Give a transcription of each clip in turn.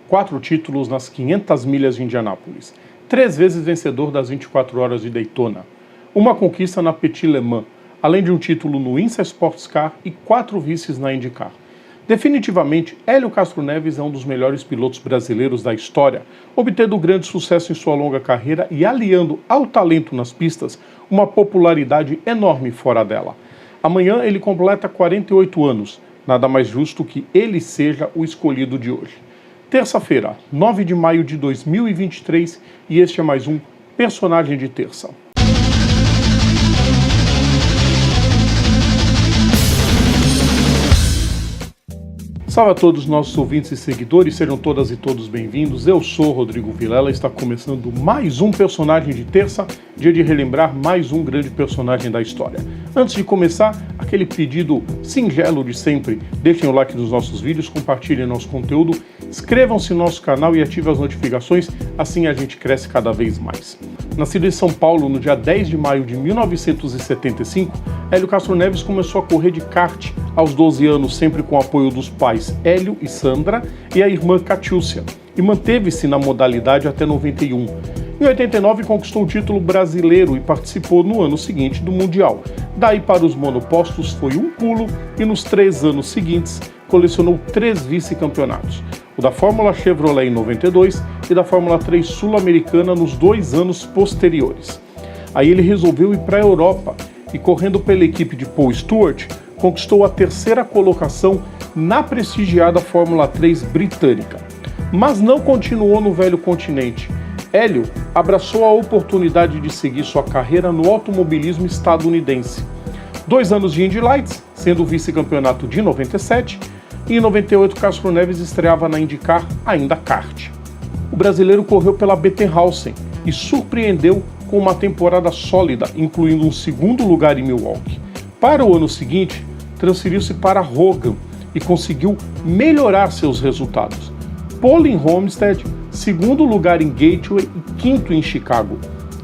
4 títulos nas 500 milhas de Indianápolis, 3 vezes vencedor das 24 horas de Daytona, uma conquista na Petit Le Mans, além de um título no INSA Sports Car e 4 vices na IndyCar. Definitivamente, Hélio Castro Neves é um dos melhores pilotos brasileiros da história, obtendo grande sucesso em sua longa carreira e aliando ao talento nas pistas uma popularidade enorme fora dela. Amanhã ele completa 48 anos, nada mais justo que ele seja o escolhido de hoje. Terça-feira, 9 de maio de 2023, e este é mais um Personagem de Terça. Salve a todos os nossos ouvintes e seguidores, sejam todas e todos bem-vindos. Eu sou Rodrigo Vilela e está começando mais um Personagem de Terça, dia de relembrar mais um grande personagem da história. Antes de começar, aquele pedido singelo de sempre, deixem o like nos nossos vídeos, compartilhem nosso conteúdo, inscrevam-se no nosso canal e ativem as notificações, assim a gente cresce cada vez mais. Nascido em São Paulo no dia 10 de maio de 1975, Hélio Castro Neves começou a correr de kart aos 12 anos, sempre com o apoio dos pais Hélio e Sandra e a irmã Catiúcia, e manteve-se na modalidade até 91. Em 89 conquistou o título brasileiro e participou no ano seguinte do Mundial. Daí para os monopostos foi um pulo e nos 3 anos seguintes colecionou 3 vice-campeonatos. O da Fórmula Chevrolet em 92 e da Fórmula 3 Sul-Americana nos 2 anos posteriores. Aí ele resolveu ir para a Europa e, correndo pela equipe de Paul Stewart, conquistou a 3ª colocação na prestigiada Fórmula 3 britânica. Mas não continuou no velho continente. Hélio abraçou a oportunidade de seguir sua carreira no automobilismo estadunidense. 2 anos de Indy Lights, sendo o vice-campeonato de 97, e em 98 Castro Neves estreava na IndyCar, ainda kart. O brasileiro correu pela Bettenhausen e surpreendeu com uma temporada sólida, incluindo um 2º lugar em Milwaukee. Para o ano seguinte, transferiu-se para Hogan e conseguiu melhorar seus resultados. Pole em Homestead, 2º lugar em Gateway e 5º em Chicago.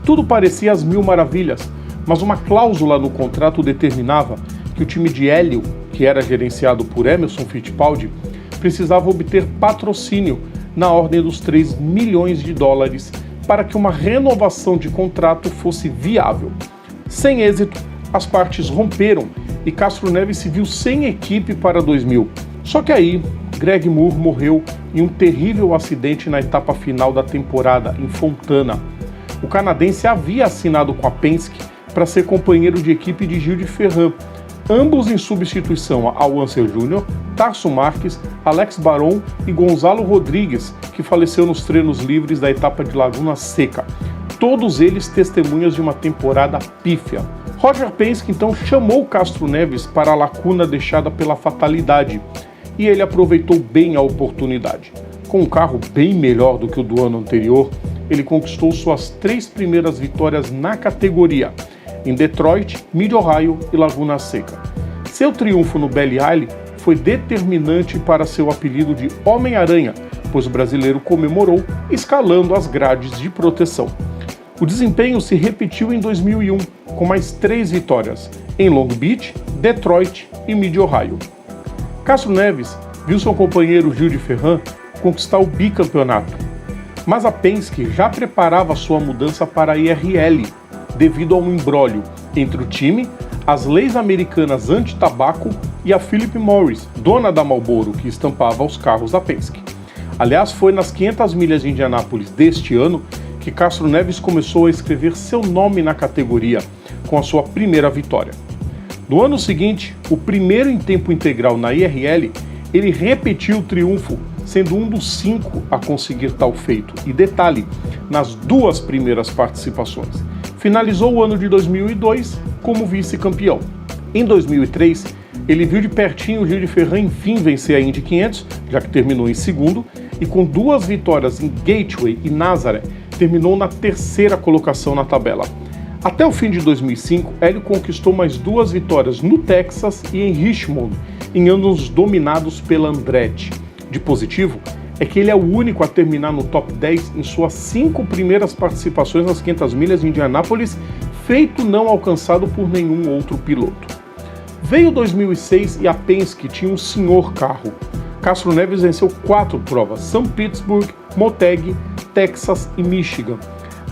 Tudo parecia às mil maravilhas, mas uma cláusula no contrato determinava que o time de Hélio, que era gerenciado por Emerson Fittipaldi, precisava obter patrocínio na ordem dos 3 milhões de dólares para que uma renovação de contrato fosse viável. Sem êxito, as partes romperam e Castro Neves se viu sem equipe para 2000. Só que aí, Greg Moore morreu em um terrível acidente na etapa final da temporada, em Fontana. O canadense havia assinado com a Penske para ser companheiro de equipe de Gil de Ferran, ambos em substituição a Al Unser Jr., Tarso Marques, Alex Baron e Gonzalo Rodrigues, que faleceu nos treinos livres da etapa de Laguna Seca. Todos eles testemunhas de uma temporada pífia. Roger Penske então chamou Castro Neves para a lacuna deixada pela fatalidade, e ele aproveitou bem a oportunidade. Com um carro bem melhor do que o do ano anterior, ele conquistou suas 3 primeiras vitórias na categoria, em Detroit, Mid-Ohio e Laguna Seca. Seu triunfo no Belle Isle foi determinante para seu apelido de Homem-Aranha, pois o brasileiro comemorou escalando as grades de proteção. O desempenho se repetiu em 2001, com mais 3 vitórias, em Long Beach, Detroit e Mid-Ohio. Castro Neves viu seu companheiro Gil de Ferran conquistar o bicampeonato, mas a Penske já preparava sua mudança para a IRL, devido a um imbróglio entre o time, as leis americanas anti-tabaco e a Philip Morris, dona da Marlboro, que estampava os carros da Penske. Aliás, foi nas 500 milhas de Indianápolis deste ano que Castro Neves começou a escrever seu nome na categoria, com a sua primeira vitória. No ano seguinte, o primeiro em tempo integral na IRL, ele repetiu o triunfo, sendo um dos 5 a conseguir tal feito. E detalhe, nas 2 primeiras participações. Finalizou o ano de 2002 como vice-campeão. Em 2003, ele viu de pertinho o Gil de Ferran enfim vencer a Indy 500, já que terminou em 2º, e com 2 vitórias em Gateway e Nazareth, terminou na 3ª colocação na tabela. Até o fim de 2005, Hélio conquistou mais 2 vitórias no Texas e em Richmond, em anos dominados pela Andretti. De positivo é que ele é o único a terminar no top 10 em suas 5 primeiras participações nas 500 milhas de Indianápolis, feito não alcançado por nenhum outro piloto. Veio 2006 e a Penske tinha um senhor carro. Castro Neves venceu 4 provas: São Pittsburgh, Motegi, Texas e Michigan,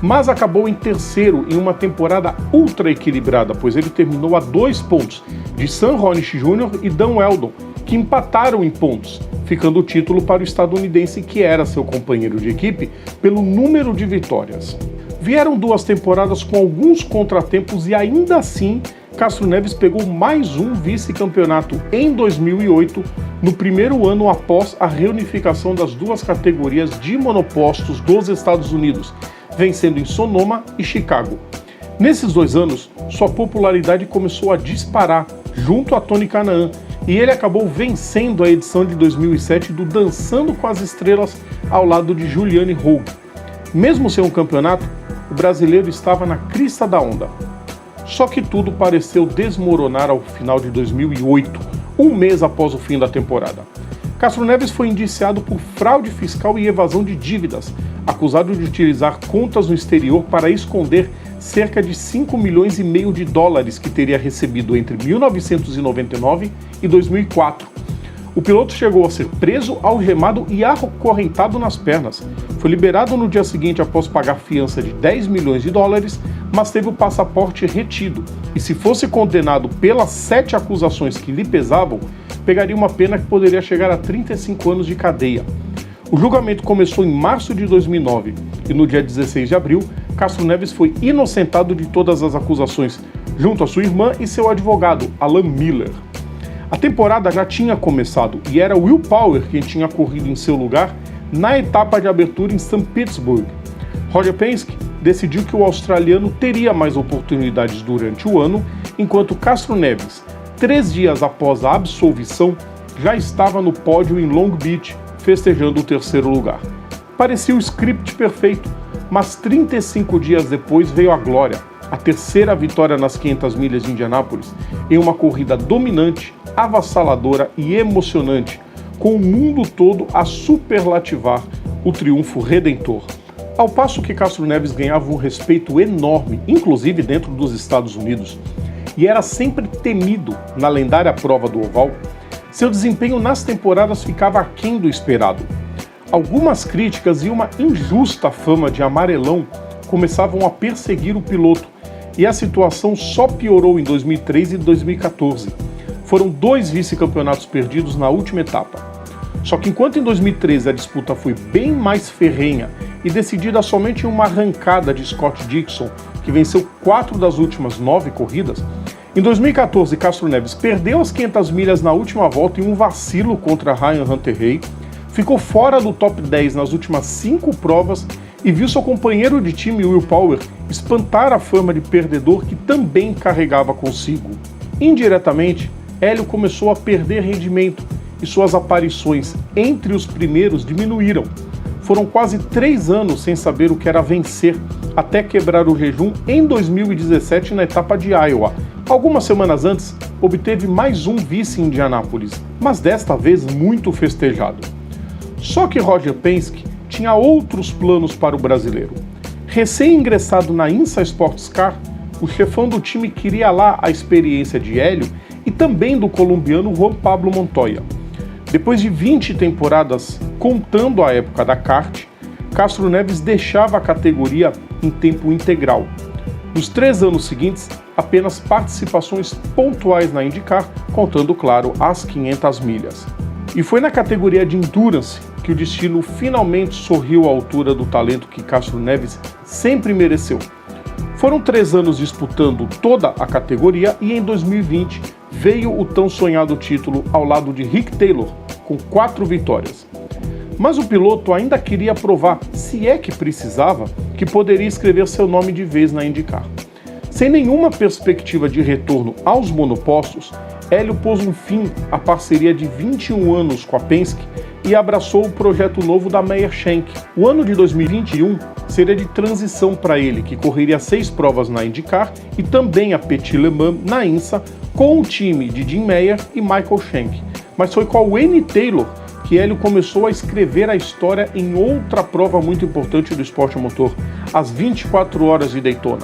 mas acabou em terceiro em uma temporada ultra equilibrada, pois ele terminou a 2 pontos de Sam Hornish Jr. e Dan Weldon, que empataram em pontos, ficando o título para o estadunidense, que era seu companheiro de equipe, pelo número de vitórias. Vieram 2 temporadas com alguns contratempos e ainda assim Castro Neves pegou mais um vice-campeonato em 2008, no primeiro ano após a reunificação das 2 categorias de monopostos dos Estados Unidos, vencendo em Sonoma e Chicago. Nesses 2 anos, sua popularidade começou a disparar junto a Tony Kanaan, e ele acabou vencendo a edição de 2007 do Dançando com as Estrelas ao lado de Juliane Hough. Mesmo sem um campeonato, o brasileiro estava na crista da onda. Só que tudo pareceu desmoronar ao final de 2008, um mês após o fim da temporada. Castro Neves foi indiciado por fraude fiscal e evasão de dívidas, acusado de utilizar contas no exterior para esconder cerca de 5,5 milhões de dólares que teria recebido entre 1999 e 2004. O piloto chegou a ser preso, algemado e acorrentado nas pernas. Foi liberado no dia seguinte após pagar fiança de 10 milhões de dólares, mas teve o passaporte retido. E se fosse condenado pelas 7 acusações que lhe pesavam, pegaria uma pena que poderia chegar a 35 anos de cadeia. O julgamento começou em março de 2009 e no dia 16 de abril, Castro Neves foi inocentado de todas as acusações, junto à sua irmã e seu advogado, Alan Miller. A temporada já tinha começado e era Will Power quem tinha corrido em seu lugar na etapa de abertura em St. Petersburg. Roger Penske decidiu que o australiano teria mais oportunidades durante o ano, enquanto Castro Neves, 3 dias após a absolvição, já estava no pódio em Long Beach, festejando o 3º lugar. Parecia o script perfeito, mas 35 dias depois veio a glória, a 3ª vitória nas 500 milhas de Indianápolis, em uma corrida dominante, avassaladora e emocionante, com o mundo todo a superlativar o triunfo redentor. Ao passo que Castro Neves ganhava um respeito enorme, inclusive dentro dos Estados Unidos, e era sempre temido na lendária prova do oval, seu desempenho nas temporadas ficava aquém do esperado. Algumas críticas e uma injusta fama de amarelão começavam a perseguir o piloto, e a situação só piorou em 2013 e 2014. Foram 2 vice-campeonatos perdidos na última etapa. Só que enquanto em 2013 a disputa foi bem mais ferrenha e decidida somente em uma arrancada de Scott Dixon, que venceu 4 das últimas 9 corridas, em 2014 Castro Neves perdeu as 500 milhas na última volta em um vacilo contra Ryan Hunter-Reay, ficou fora do top 10 nas últimas 5 provas e viu seu companheiro de time, Will Power, espantar a fama de perdedor que também carregava consigo. Indiretamente, Hélio começou a perder rendimento e suas aparições entre os primeiros diminuíram. Foram quase 3 anos sem saber o que era vencer, até quebrar o jejum em 2017 na etapa de Iowa. Algumas semanas antes, obteve mais um vice em Indianápolis, mas desta vez muito festejado. Só que Roger Penske tinha outros planos para o brasileiro. Recém-ingressado na INSA Sports Car, o chefão do time queria lá a experiência de Hélio e também do colombiano Juan Pablo Montoya. Depois de 20 temporadas, contando a época da kart, Castro Neves deixava a categoria em tempo integral. Nos 3 anos seguintes, apenas participações pontuais na IndyCar, contando, claro, as 500 milhas. E foi na categoria de Endurance que o destino finalmente sorriu à altura do talento que Castro Neves sempre mereceu. Foram 3 anos disputando toda a categoria e em 2020 veio o tão sonhado título ao lado de Rick Taylor, com 4 vitórias. Mas o piloto ainda queria provar, se é que precisava, que poderia escrever seu nome de vez na IndyCar. Sem nenhuma perspectiva de retorno aos monopostos, Hélio pôs um fim à parceria de 21 anos com a Penske e abraçou o projeto novo da Meyer Shank. O ano de 2021 seria de transição para ele, que correria 6 provas na IndyCar e também a Petit Le Mans na INSA, com o time de Jim Meyer e Michael Shank. Mas foi com a Wayne Taylor que Hélio começou a escrever a história em outra prova muito importante do esporte a motor, as 24 horas de Daytona.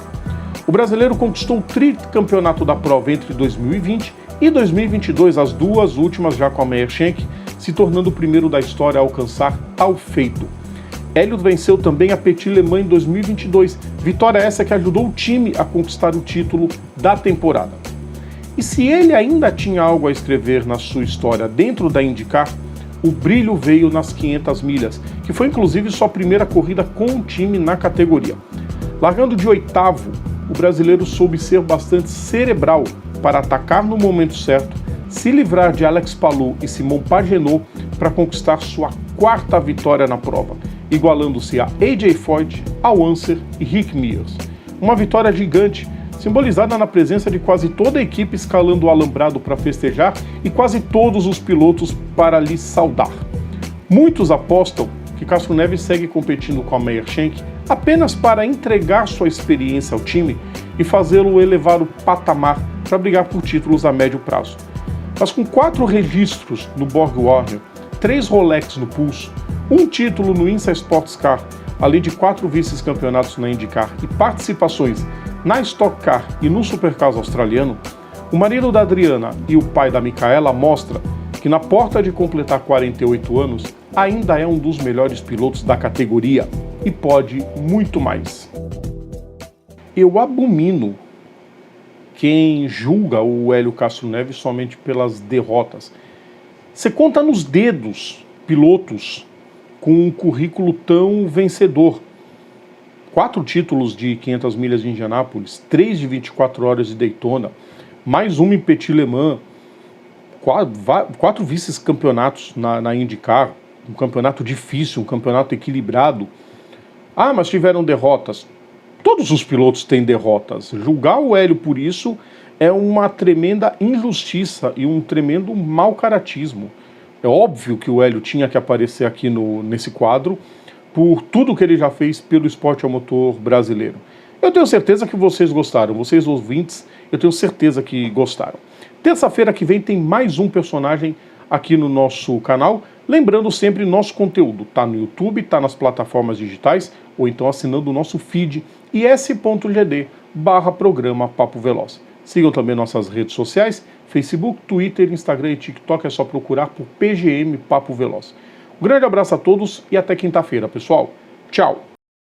O brasileiro conquistou o tricampeonato da prova entre 2020 e 2022, as 2 últimas já com a Meyer Shank, se tornando o primeiro da história a alcançar tal feito. Hélio venceu também a Petit Le Mans em 2022, vitória essa que ajudou o time a conquistar o título da temporada. E se ele ainda tinha algo a escrever na sua história dentro da IndyCar, o brilho veio nas 500 milhas, que foi inclusive sua primeira corrida com o time na categoria. Largando de oitavo, o brasileiro soube ser bastante cerebral para atacar no momento certo, se livrar de Alex Palou e Simon Pagenaud para conquistar sua quarta vitória na prova, igualando-se a AJ Foyt, Al Unser e Rick Mears. Uma vitória gigante, simbolizada na presença de quase toda a equipe escalando o alambrado para festejar e quase todos os pilotos para lhe saudar. Muitos apostam que Castro Neves segue competindo com a Meyer Shank apenas para entregar sua experiência ao time e fazê-lo elevar o patamar para brigar por títulos a médio prazo. Mas com 4 registros no Borg Warner, 3 Rolex no pulso, um título no INSA Sports Car, além de 4 vice-campeonatos na IndyCar e participações na Stock Car e no Supercars australiano, o marido da Adriana e o pai da Micaela mostra que na porta de completar 48 anos ainda é um dos melhores pilotos da categoria e pode muito mais. Eu abomino quem julga o Hélio Castro Neves somente pelas derrotas. Você conta nos dedos pilotos com um currículo tão vencedor. 4 títulos de 500 milhas de Indianápolis, 3 de 24 horas de Daytona, mais uma em Petit Le Mans, 4 vice-campeonatos na IndyCar, um campeonato difícil, um campeonato equilibrado. Ah, mas tiveram derrotas. Todos os pilotos têm derrotas. Julgar o Hélio por isso é uma tremenda injustiça e um tremendo mau caratismo. É óbvio que o Hélio tinha que aparecer aqui nesse quadro por tudo que ele já fez pelo esporte a motor brasileiro. Eu tenho certeza que vocês gostaram, vocês ouvintes, eu tenho certeza que gostaram. Terça-feira que vem tem mais um personagem aqui no nosso canal. Lembrando sempre, nosso conteúdo está no YouTube, está nas plataformas digitais, ou então assinando o nosso feed, is.gd/programa Papo Veloz. Sigam também nossas redes sociais, Facebook, Twitter, Instagram e TikTok, é só procurar por PGM Papo Veloz. Um grande abraço a todos e até quinta-feira, pessoal. Tchau!